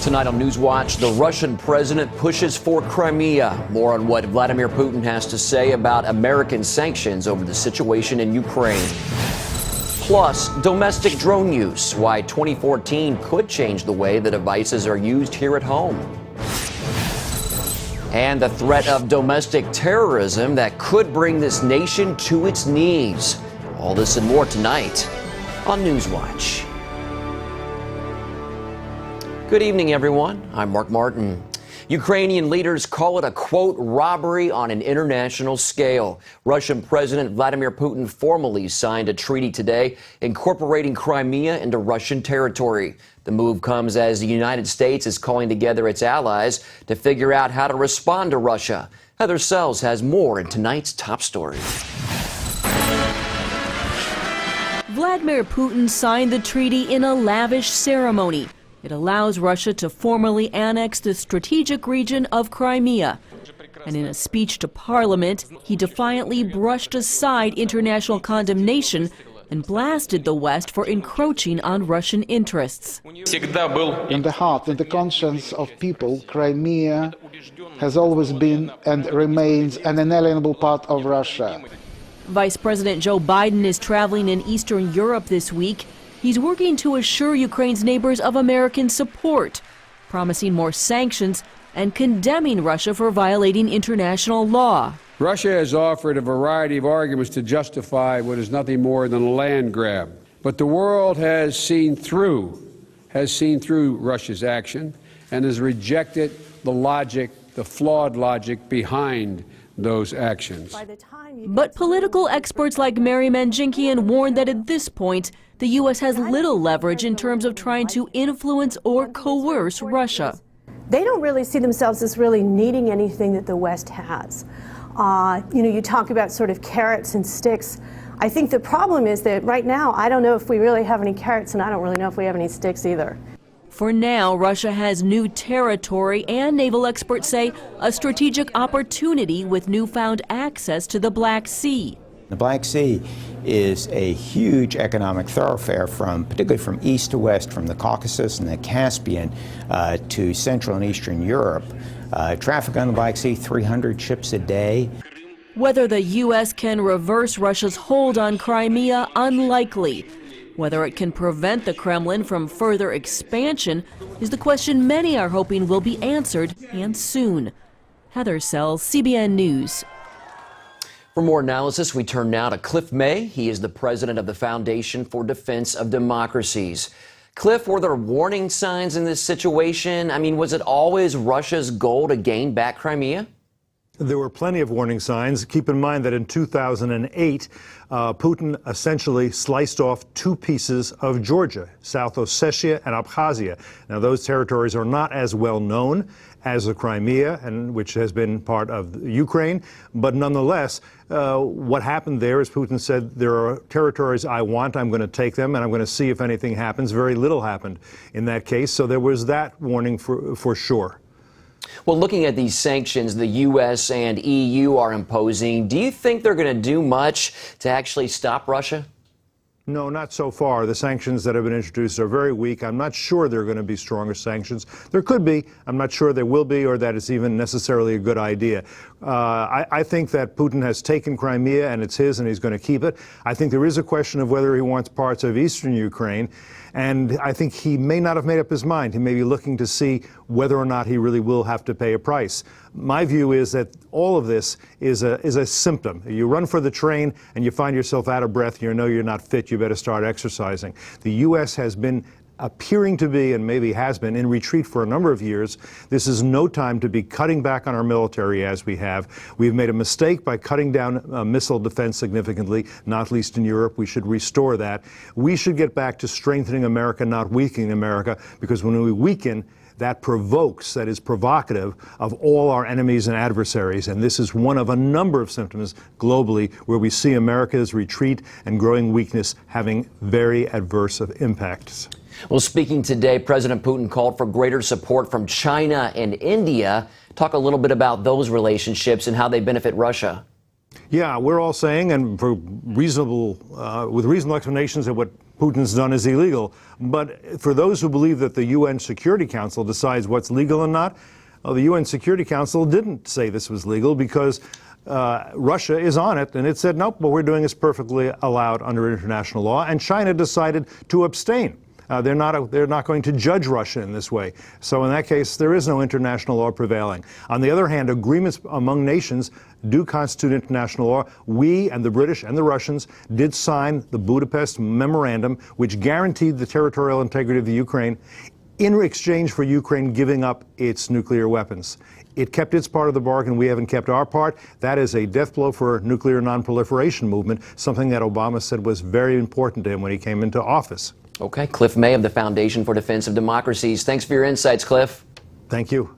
Tonight on Newswatch, the Russian president pushes for Crimea. More on what Vladimir Putin has to say about American sanctions over the situation in Ukraine. Plus, domestic drone use, why 2014 could change the way the devices are used here at home. And the threat of domestic terrorism that could bring this nation to its knees. All this and more tonight on Newswatch. Good evening, everyone. I'm Mark Martin. Ukrainian leaders call it a, quote, robbery on an international scale. Russian President Vladimir Putin formally signed a treaty today incorporating Crimea into Russian territory. The move comes as the United States is calling together its allies to figure out how to respond to Russia. Heather Sells has more in tonight's top story. Vladimir Putin signed the treaty in a lavish ceremony. It allows Russia to formally annex the strategic region of Crimea. And in a speech to Parliament, he defiantly brushed aside international condemnation and blasted the West for encroaching on Russian interests. In the heart and the conscience of people, Crimea has always been and remains an inalienable part of Russia. Vice President Joe Biden is traveling in Eastern Europe this week. He's working to assure Ukraine's neighbors of American support, promising more sanctions and condemning Russia for violating international law. Russia has offered a variety of arguments to justify what is nothing more than a land grab. But the world has seen through Russia's action and has rejected the logic, the flawed logic behind those actions. But political experts like Mary Manjinkian warn that at this point, the U.S. has little leverage in terms of trying to influence or coerce Russia. They don't really see themselves as really needing anything that the West has. You talk about sort of carrots and sticks. I think the problem is that right now, I don't know if we really have any carrots, and I don't really know if we have any sticks either. For now, Russia has new territory and naval experts say a strategic opportunity with newfound access to the Black Sea. The Black Sea is a huge economic thoroughfare particularly from east to west, from the Caucasus and the Caspian to Central and Eastern Europe. Traffic on the Black Sea, 300 ships a day. Whether the U.S. can reverse Russia's hold on Crimea, unlikely. Whether it can prevent the Kremlin from further expansion is the question many are hoping will be answered, and soon. Heather Sells, CBN News. For more analysis, we turn now to Cliff May. He is the president of the Foundation for Defense of Democracies. Cliff, were there warning signs in this situation? I mean, was it always Russia's goal to gain back Crimea? There were plenty of warning signs. Keep in mind that in 2008, Putin essentially sliced off two pieces of Georgia, South Ossetia and Abkhazia. Now, those territories are not as well known as the Crimea, which has been part of Ukraine. But nonetheless, what happened there is Putin said, there are territories I want, I'm going to take them, and I'm going to see if anything happens. Very little happened in that case. So there was that warning for sure. Well, looking at these sanctions the U.S. and EU are imposing, do you think they're going to do much to actually stop Russia? No, not so far. The sanctions that have been introduced are very weak. I'm not sure there are going to be stronger sanctions. There could be. I'm not sure there will be, or that it's even necessarily a good idea. I think that Putin has taken Crimea, and it's his, and he's going to keep it. I think there is a question of whether he wants parts of eastern Ukraine, and I think he may not have made up his mind. He may be looking to see whether or not he really will have to pay a price. My view is that all of this is a symptom. You run for the train and you find yourself out of breath, you know you're not fit, you better start exercising. The U.S. has been appearing to be, and maybe has been, in retreat for a number of years. This is no time to be cutting back on our military as we have. We've made a mistake by cutting down missile defense significantly, not least in Europe. We should restore that. We should get back to strengthening America, not weakening America, because when we weaken, that provokes, that is provocative of all our enemies and adversaries. And this is one of a number of symptoms globally where we see America's retreat and growing weakness having very adverse impacts. Well, speaking today, President Putin called for greater support from China and India. Talk a little bit about those relationships and how they benefit Russia. Yeah, we're all saying, and for with reasonable explanations of what Putin's done is illegal. But for those who believe that the UN Security Council decides what's legal and not, well, the UN Security Council didn't say this was legal because Russia is on it, and it said, nope, what we're doing is perfectly allowed under international law, and China decided to abstain. They're not going to judge Russia in this way. So in that case, there is no international law prevailing. On the other hand, agreements among nations do constitute international law. We and the British and the Russians did sign the Budapest Memorandum, which guaranteed the territorial integrity of the Ukraine in exchange for Ukraine giving up its nuclear weapons. It kept its part of the bargain. We haven't kept our part. That is a death blow for nuclear nonproliferation movement, something that Obama said was very important to him when he came into office. Okay, Cliff May of the Foundation for Defense of Democracies. Thanks for your insights, Cliff. Thank you.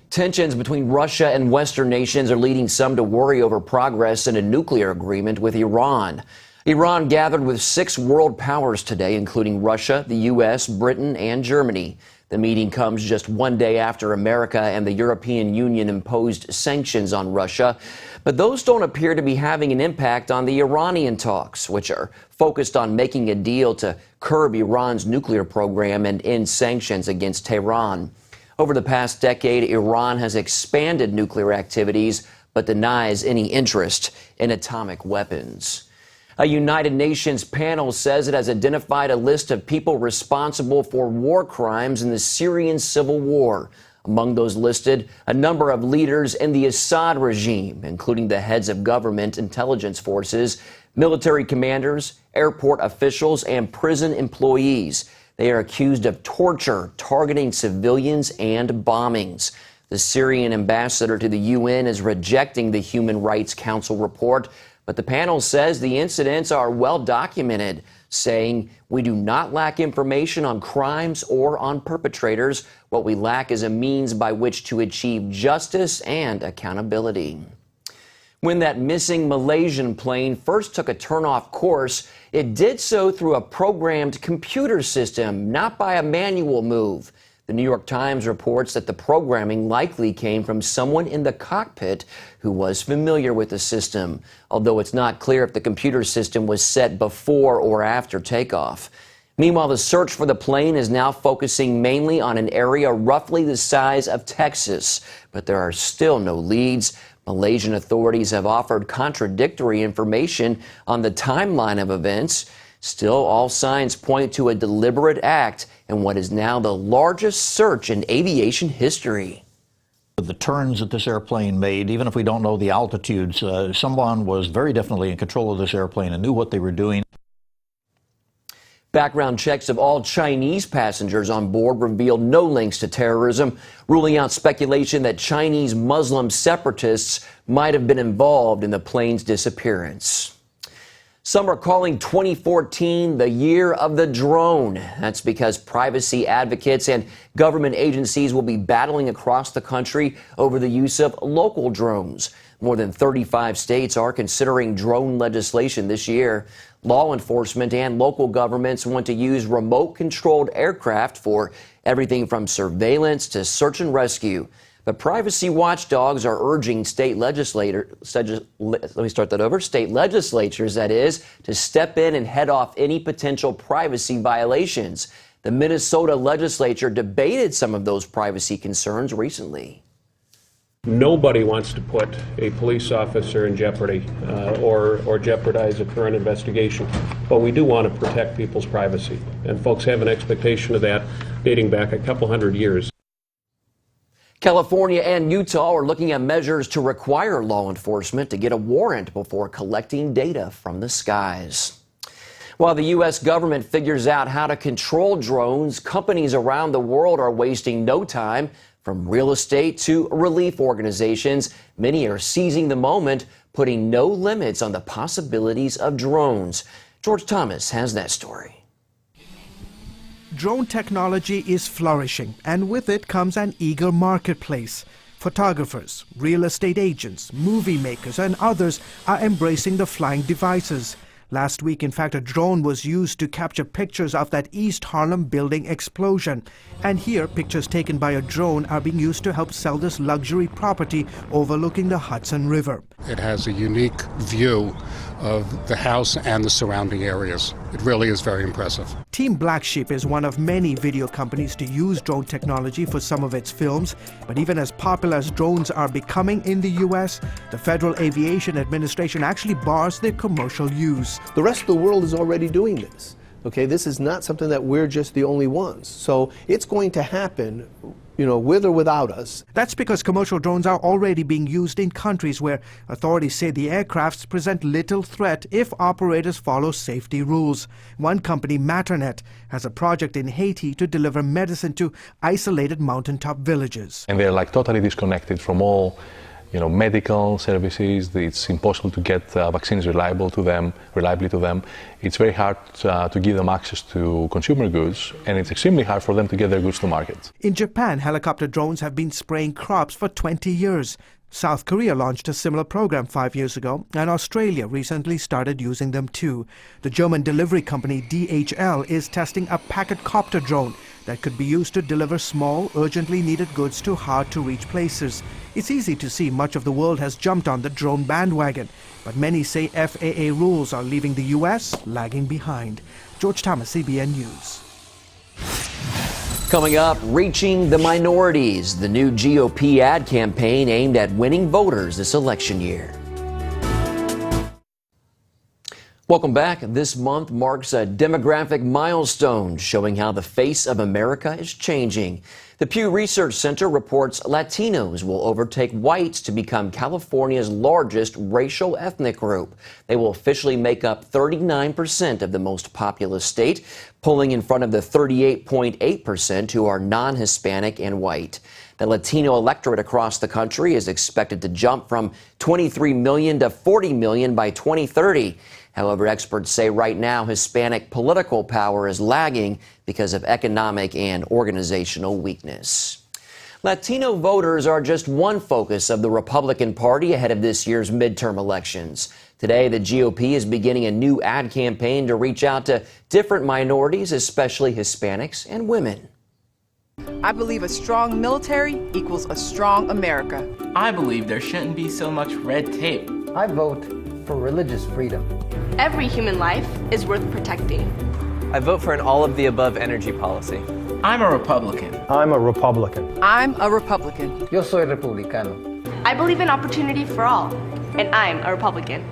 Tensions between Russia and Western nations are leading some to worry over progress in a nuclear agreement with Iran. Iran gathered with 6 world powers today, including Russia, the U.S., Britain, and Germany. The meeting comes just one day after America and the European Union imposed sanctions on Russia. But those don't appear to be having an impact on the Iranian talks, which are focused on making a deal to curb Iran's nuclear program and end sanctions against Tehran. Over the past decade, Iran has expanded nuclear activities but denies any interest in atomic weapons. A United Nations panel says it has identified a list of people responsible for war crimes in the Syrian civil war. Among those listed, a number of leaders in the Assad regime, including the heads of government intelligence forces, military commanders, airport officials, and prison employees. They are accused of torture, targeting civilians, and bombings. The Syrian ambassador to the UN is rejecting the Human Rights Council report, but the panel says the incidents are well documented, saying, "We do not lack information on crimes or on perpetrators. What we lack is a means by which to achieve justice and accountability." When that missing Malaysian plane first took a turn-off course, it did so through a programmed computer system, not by a manual move. The New York Times reports that the programming likely came from someone in the cockpit who was familiar with the system, although it's not clear if the computer system was set before or after takeoff. Meanwhile, the search for the plane is now focusing mainly on an area roughly the size of Texas, but there are still no leads. Malaysian authorities have offered contradictory information on the timeline of events. Still, all signs point to a deliberate act in what is now the largest search in aviation history. The turns that this airplane made, even if we don't know the altitudes, someone was very definitely in control of this airplane and knew what they were doing. Background checks of all Chinese passengers on board revealed no links to terrorism, ruling out speculation that Chinese Muslim separatists might have been involved in the plane's disappearance. Some are calling 2014 the year of the drone. That's because privacy advocates and government agencies will be battling across the country over the use of local drones. More than 35 states are considering drone legislation this year. Law enforcement and local governments want to use remote-controlled aircraft for everything from surveillance to search and rescue. But privacy watchdogs are urging state legislators, to step in and head off any potential privacy violations. The Minnesota legislature debated some of those privacy concerns recently. Nobody wants to put a police officer in jeopardy or jeopardize a current investigation, but we do want to protect people's privacy, and folks have an expectation of that dating back a couple hundred years. California and Utah are looking at measures to require law enforcement to get a warrant before collecting data from the skies. While the U.S. government figures out how to control drones, companies around the world are wasting no time. From real estate to relief organizations, many are seizing the moment, putting no limits on the possibilities of drones. George Thomas has that story. Drone technology is flourishing, and with it comes an eager marketplace. Photographers, real estate agents, movie makers, and others are embracing the flying devices. Last week, in fact, a drone was used to capture pictures of that East Harlem building explosion. And here, pictures taken by a drone are being used to help sell this luxury property overlooking the Hudson River. It has a unique view of the house and the surrounding areas. It really is very impressive. Team Black Sheep is one of many video companies to use drone technology for some of its films. But even as popular as drones are becoming in the U.S., the Federal Aviation Administration actually bars their commercial use. The rest of the world is already doing this. Okay, this is not something that we're just the only ones. So it's going to happen, with or without us. That's because commercial drones are already being used in countries where authorities say the aircrafts present little threat if operators follow safety rules. One company, Matternet, has a project in Haiti to deliver medicine to isolated mountaintop villages. And they're like totally disconnected from all medical services. It's impossible to get vaccines reliably to them. It's very hard to give them access to consumer goods, and it's extremely hard for them to get their goods to market. In Japan, helicopter drones have been spraying crops for 20 years. South Korea launched a similar program 5 years ago, and Australia recently started using them too. The German delivery company DHL is testing a packet copter drone that could be used to deliver small, urgently needed goods to hard-to-reach places. It's easy to see much of the world has jumped on the drone bandwagon, but many say FAA rules are leaving the U.S. lagging behind. George Thomas, CBN News. Coming up, reaching the minorities, the new GOP ad campaign aimed at winning voters this election year. Welcome back. This month marks a demographic milestone showing how the face of America is changing. The Pew Research Center reports Latinos will overtake whites to become California's largest racial ethnic group. They will officially make up 39% of the most populous state, pulling in front of the 38.8% who are non-Hispanic and white. The Latino electorate across the country is expected to jump from 23 million to 40 million by 2030. However, experts say right now Hispanic political power is lagging because of economic and organizational weakness. Latino voters are just one focus of the Republican Party ahead of this year's midterm elections. Today, the GOP is beginning a new ad campaign to reach out to different minorities, especially Hispanics and women. I believe a strong military equals a strong America. I believe there shouldn't be so much red tape. I vote for religious freedom. Every human life is worth protecting. I vote for an all-of-the-above energy policy. I'm a Republican. I'm a Republican. I'm a Republican. Yo soy republicano. I believe in opportunity for all, and I'm a Republican.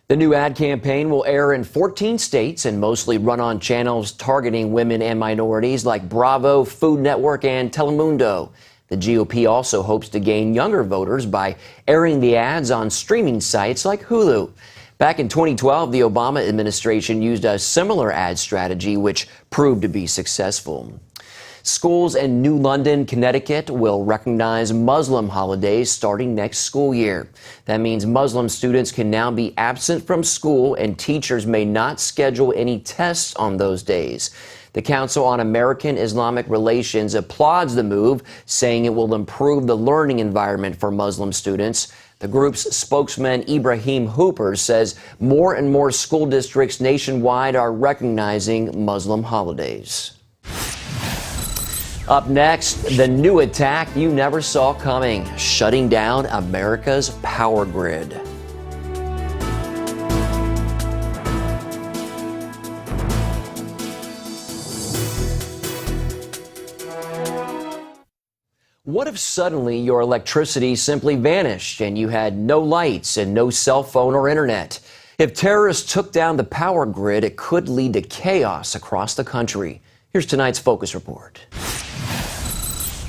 The new ad campaign will air in 14 states and mostly run on channels targeting women and minorities like Bravo, Food Network, and Telemundo. The GOP also hopes to gain younger voters by airing the ads on streaming sites like Hulu. Back in 2012, the Obama administration used a similar ad strategy, which proved to be successful. Schools in New London, Connecticut will recognize Muslim holidays starting next school year. That means Muslim students can now be absent from school and teachers may not schedule any tests on those days. The Council on American Islamic Relations applauds the move, saying it will improve the learning environment for Muslim students. The group's spokesman, Ibrahim Hooper, says more and more school districts nationwide are recognizing Muslim holidays. Up next, the new attack you never saw coming, shutting down America's power grid. What if suddenly your electricity simply vanished and you had no lights and no cell phone or internet? If terrorists took down the power grid, it could lead to chaos across the country. Here's tonight's Focus Report.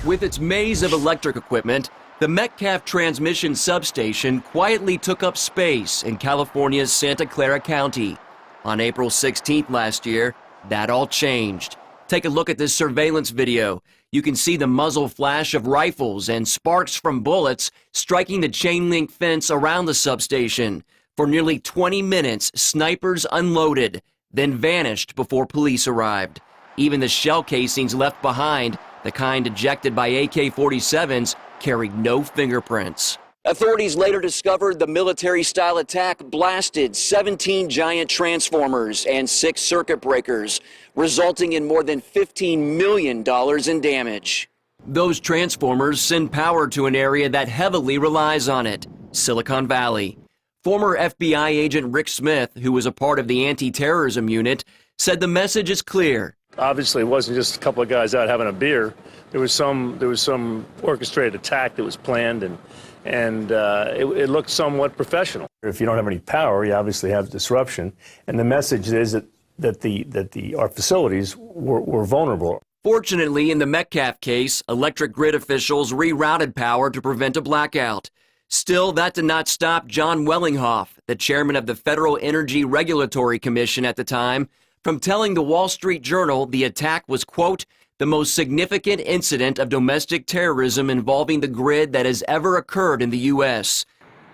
With its maze of electric equipment, the Metcalf Transmission Substation quietly took up space in California's Santa Clara County. On April 16th last year, that all changed. Take a look at this surveillance video. You can see the muzzle flash of rifles and sparks from bullets striking the chain link fence around the substation. For nearly 20 minutes, snipers unloaded, then vanished before police arrived. Even the shell casings left behind, the kind ejected by AK-47s, carried no fingerprints. Authorities later discovered the military-style attack blasted 17 giant transformers and 6 circuit breakers, resulting in more than $15 million in damage. Those transformers send power to an area that heavily relies on it, Silicon Valley. Former FBI agent Rick Smith, who was a part of the anti-terrorism unit, said the message is clear. Obviously, it wasn't just a couple of guys out having a beer. There was some orchestrated attack that was planned, and it looked somewhat professional. If you don't have any power, you obviously have disruption, and the message is that our facilities were vulnerable. Fortunately, in the Metcalf case, electric grid officials rerouted power to prevent a blackout. Still, that did not stop John Wellinghoff, the chairman of the Federal Energy Regulatory Commission at the time, from telling the Wall Street Journal the attack was, quote, the most significant incident of domestic terrorism involving the grid that has ever occurred in the U.S.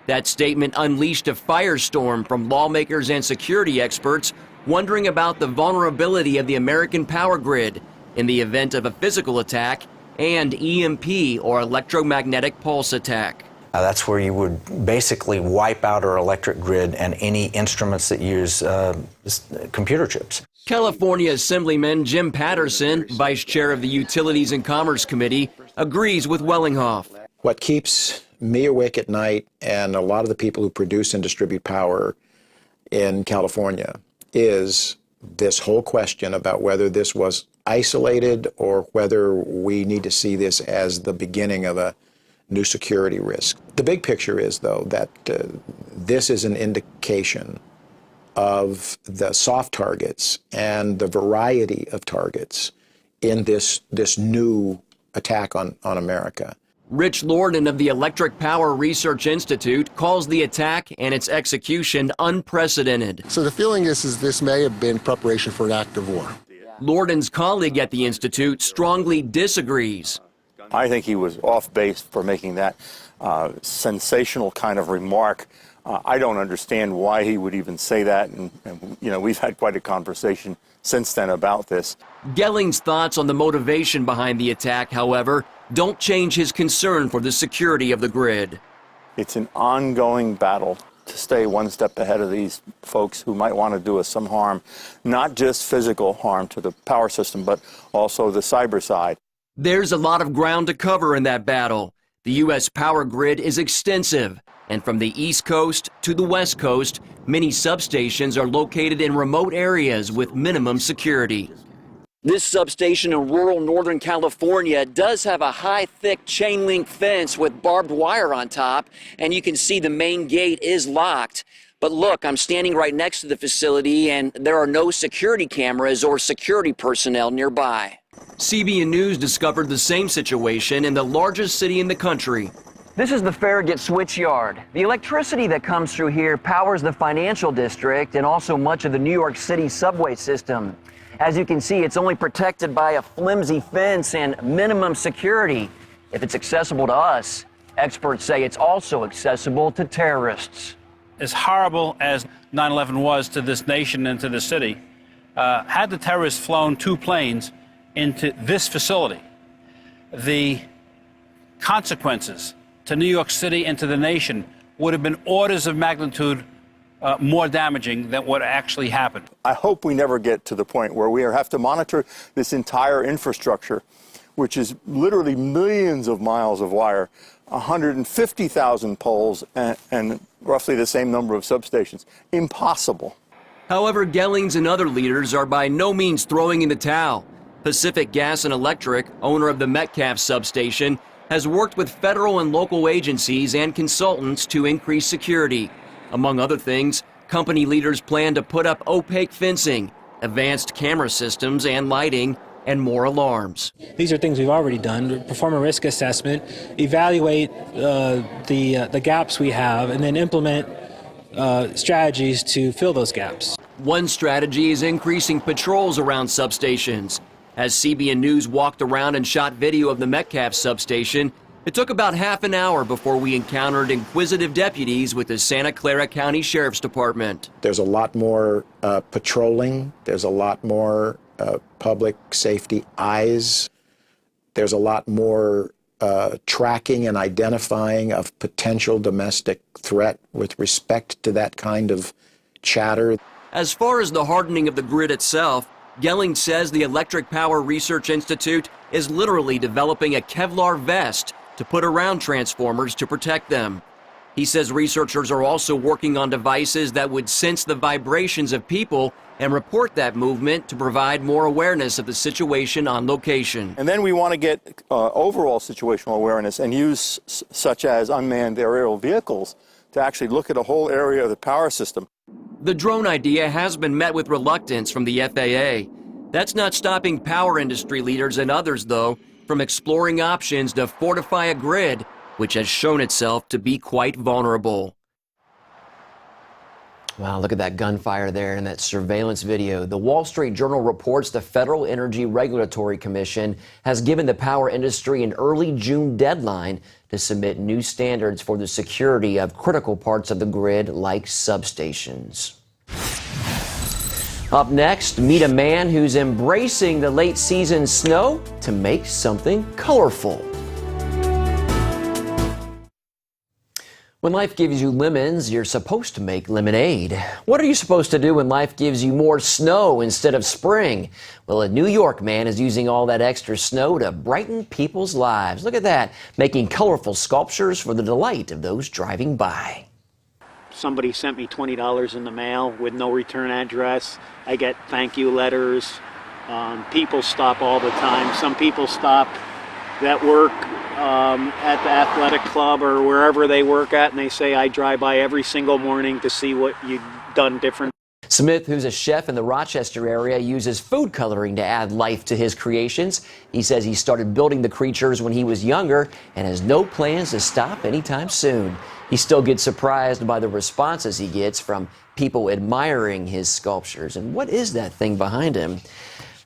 That statement unleashed a firestorm from lawmakers and security experts wondering about the vulnerability of the American power grid in the event of a physical attack and EMP, or electromagnetic pulse attack. That's where you would basically wipe out our electric grid and any instruments that use computer chips. California Assemblyman Jim Patterson, vice chair of the Utilities and Commerce Committee, agrees with Wellinghoff. What keeps me awake at night, and a lot of the people who produce and distribute power in California, is this whole question about whether this was isolated or whether we need to see this as the beginning of a new security risk. The big picture is, though, that this is an indication of the soft targets and the variety of targets in this new attack on America. Rich Lorden of the Electric Power Research Institute calls the attack and its execution unprecedented. So the feeling is this may have been preparation for an act of war. Lorden's colleague at the Institute strongly disagrees. I think he was off base for making that sensational kind of remark. I don't understand why he would even say that, and we've had quite a conversation since then about this. Gelling's thoughts on the motivation behind the attack, however, don't change his concern for the security of the grid. It's an ongoing battle to stay one step ahead of these folks who might want to do us some harm, not just physical harm to the power system, but also the cyber side. There's a lot of ground to cover in that battle. The U.S. power grid is extensive, and from the East Coast to the West Coast, many substations are located in remote areas with minimum security. This substation in rural Northern California does have a high, thick chain link fence with barbed wire on top, and you can see the main gate is locked. But look, I'm standing right next to the facility, and there are no security cameras or security personnel nearby. CBN News discovered the same situation in the largest city in the country. This is the Farragut Switch Yard. The electricity that comes through here powers the financial district and also much of the New York City subway system. As you can see, it's only protected by a flimsy fence and minimum security. If it's accessible to us, experts say it's also accessible to terrorists. As horrible as 9/11 was to this nation and to the city, had the terrorists flown 2 planes into this facility, the consequences to New York City and to the nation would have been orders of magnitude more damaging than what actually happened. I hope we never get to the point where we have to monitor this entire infrastructure, which is literally millions of miles of wire, 150,000 poles, and roughly the same number of substations. Impossible. However, Gellings and other leaders are by no means throwing in the towel. Pacific Gas and Electric, owner of the Metcalf substation, has worked with federal and local agencies and consultants to increase security. Among other things, company leaders plan to put up opaque fencing, advanced camera systems and lighting, and more alarms. These are things we've already done: perform a risk assessment, evaluate the gaps we have, and then implement strategies to fill those gaps. One strategy is increasing patrols around substations. As CBN News walked around and shot video of the Metcalf substation, it took about half an hour before we encountered inquisitive deputies with the Santa Clara County Sheriff's Department. There's a lot more patrolling. There's a lot more public safety eyes. There's a lot more tracking and identifying of potential domestic threat with respect to that kind of chatter. As far as the hardening of the grid itself, Gelling says the Electric Power Research Institute is literally developing a Kevlar vest to put around transformers to protect them. He says researchers are also working on devices that would sense the vibrations of people and report that movement to provide more awareness of the situation on location. And then we want to get overall situational awareness and use such as unmanned aerial vehicles to actually look at a whole area of the power system. The drone idea has been met with reluctance from the FAA. That's not stopping power industry leaders and others, though, from exploring options to fortify a grid which has shown itself to be quite vulnerable. Wow, look at that gunfire there in that surveillance video. The Wall Street Journal reports the Federal Energy Regulatory Commission has given the power industry an early June deadline to submit new standards for the security of critical parts of the grid like substations. Up next, meet a man who's embracing the late season snow to make something colorful. When life gives you lemons, you're supposed to make lemonade. What are you supposed to do when life gives you more snow instead of spring? Well, a New York man is using all that extra snow to brighten people's lives. Look at that, making colorful sculptures for the delight of those driving by. Somebody sent me $20 in the mail with no return address. I get thank you letters. People stop all the time. Some people stop that work at the athletic club or wherever they work at, and they say, I drive by every single morning to see what you've done different. Smith, who's a chef in the Rochester area, uses food coloring to add life to his creations. He says he started building the creatures when he was younger and has no plans to stop anytime soon. He still gets surprised by the responses he gets from people admiring his sculptures. And what is that thing behind him?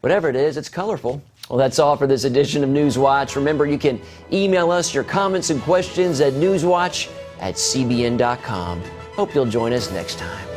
Whatever it is, it's colorful. Well, that's all for this edition of Newswatch. Remember, you can email us your comments and questions at newswatch@cbn.com. Hope you'll join us next time.